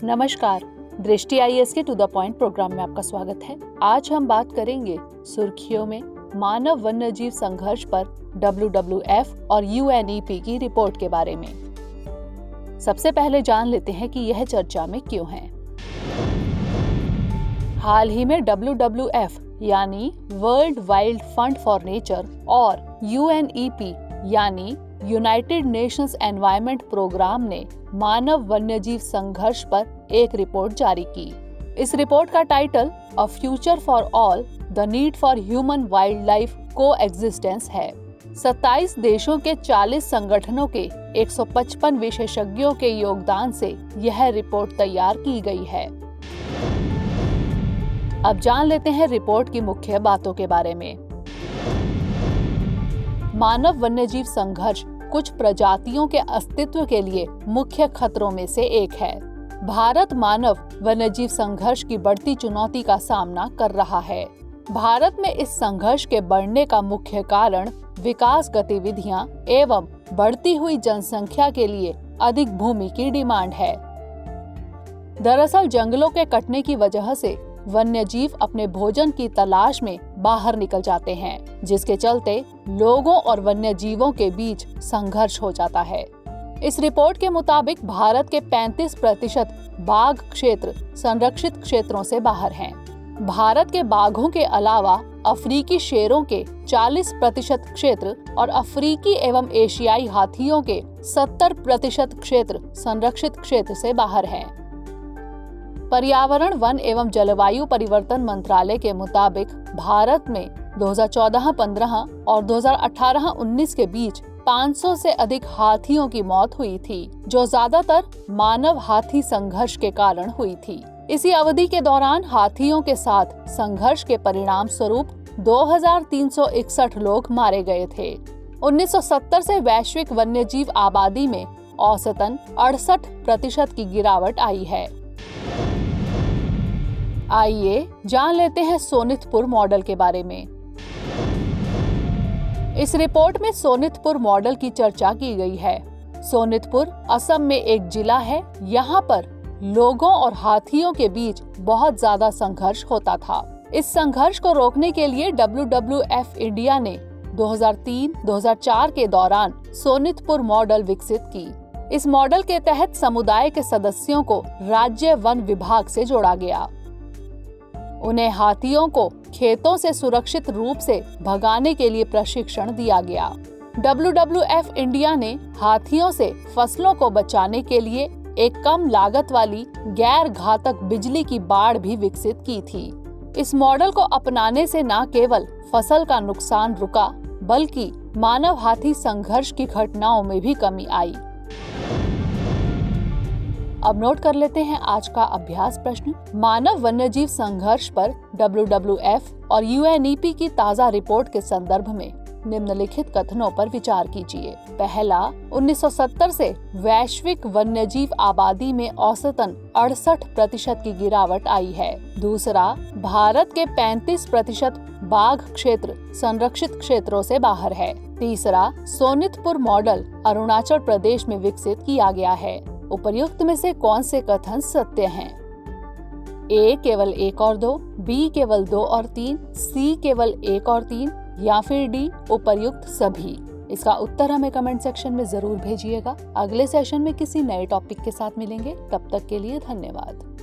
नमस्कार, दृष्टि आईएएस के टू द पॉइंट प्रोग्राम में आपका स्वागत है। आज हम बात करेंगे सुर्खियों में मानव वन्यजीव संघर्ष पर WWF और UNEP की रिपोर्ट के बारे में। सबसे पहले जान लेते हैं कि यह चर्चा में क्यों है। हाल ही में WWF यानी world wild fund for nature और UNEP यानी यूनाइटेड नेशंस एनवायरनमेंट प्रोग्राम ने मानव वन्यजीव संघर्ष पर एक रिपोर्ट जारी की। इस रिपोर्ट का title a future for all, the need for human wild life coexistence है। 27 देशों के 40 संगठनों के 155 विशेषज्ञों के योगदान से यह रिपोर्ट तैयार की गई है। अब जान लेते हैं रिपोर्ट की मुख्य बातों के बारे में। मानव वन्यजीव संघर्ष कुछ प्रजातियों के अस्तित्व के लिए मुख्य खतरों में से एक है। भारत मानव वन्यजीव संघर्ष की बढ़ती चुनौती का सामना कर रहा है। भारत में इस संघर्ष के बढ़ने का मुख्य कारण विकास गतिविधियां एवं बढ़ती हुई जनसंख्या के लिए अधिक भूमि की डिमांड है। दरअसल जंगलों के कटने की वजह से वन्यजीव अपने भोजन की तलाश में बाहर निकल जाते हैं, जिसके चलते लोगों और वन्यजीवों के बीच संघर्ष हो जाता है। इस रिपोर्ट के मुताबिक भारत के 35% बाघ क्षेत्र संरक्षित क्षेत्रों से बाहर हैं। भारत के बाघों के अलावा अफ्रीकी शेरों के 40% क्षेत्र और अफ्रीकी एवं एशियाई हाथियों के 70% क्षेत्र संरक्षित क्षेत्र से बाहर हैं। पर्यावरण, वन एवं जलवायु परिवर्तन मंत्रालय के मुताबिक भारत में 2014-15 और 2018-19 के बीच 500 से अधिक हाथियों की मौत हुई थी, जो ज्यादातर मानव हाथी संघर्ष के कारण हुई थी। इसी अवधि के दौरान हाथियों के साथ संघर्ष के परिणाम स्वरूप 2361 लोग मारे गए थे। 1970 से वैश्विक वन्यजीव आबादी में औसतन 68% की गिरावट आई है। आइए जान लेते हैं सोनितपुर मॉडल के बारे में। इस रिपोर्ट में सोनितपुर मॉडल की चर्चा की गई है। सोनितपुर असम में एक जिला है। यहाँ पर लोगों और हाथियों के बीच बहुत ज्यादा संघर्ष होता था। इस संघर्ष को रोकने के लिए WWF इंडिया ने 2003-2004 के दौरान सोनितपुर मॉडल विकसित की। इस मॉडल के तहत समुदाय के सदस्यों को राज्य वन विभाग से जोड़ा गया। उन्हें हाथियों को खेतों से सुरक्षित रूप से भगाने के लिए प्रशिक्षण दिया गया। WWF इंडिया ने हाथियों से फसलों को बचाने के लिए एक कम लागत वाली गैर घातक बिजली की बाड़ भी विकसित की थी। इस मॉडल को अपनाने से न केवल फसल का नुकसान रुका, बल्कि मानव हाथी संघर्ष की घटनाओं में भी कमी आई। अब नोट कर लेते हैं आज का अभ्यास प्रश्न। मानव वन्यजीव संघर्ष पर WWF और UNEP की ताज़ा रिपोर्ट के संदर्भ में निम्नलिखित कथनों पर विचार कीजिए। पहला, 1970 से वैश्विक वन्यजीव आबादी में औसतन 68% की गिरावट आई है। दूसरा, भारत के 35% बाघ क्षेत्र संरक्षित क्षेत्रों से बाहर है। तीसरा, सोनितपुर मॉडल अरुणाचल प्रदेश में विकसित किया गया है। उपर्युक्त में से कौन से कथन सत्य हैं? A केवल 1 और 2, B केवल 2 और 3, C केवल 1 और 3 या फिर D उपर्युक्त सभी। इसका उत्तर हमें कमेंट सेक्शन में जरूर भेजिएगा। अगले सेशन में किसी नए टॉपिक के साथ मिलेंगे। तब तक के लिए धन्यवाद।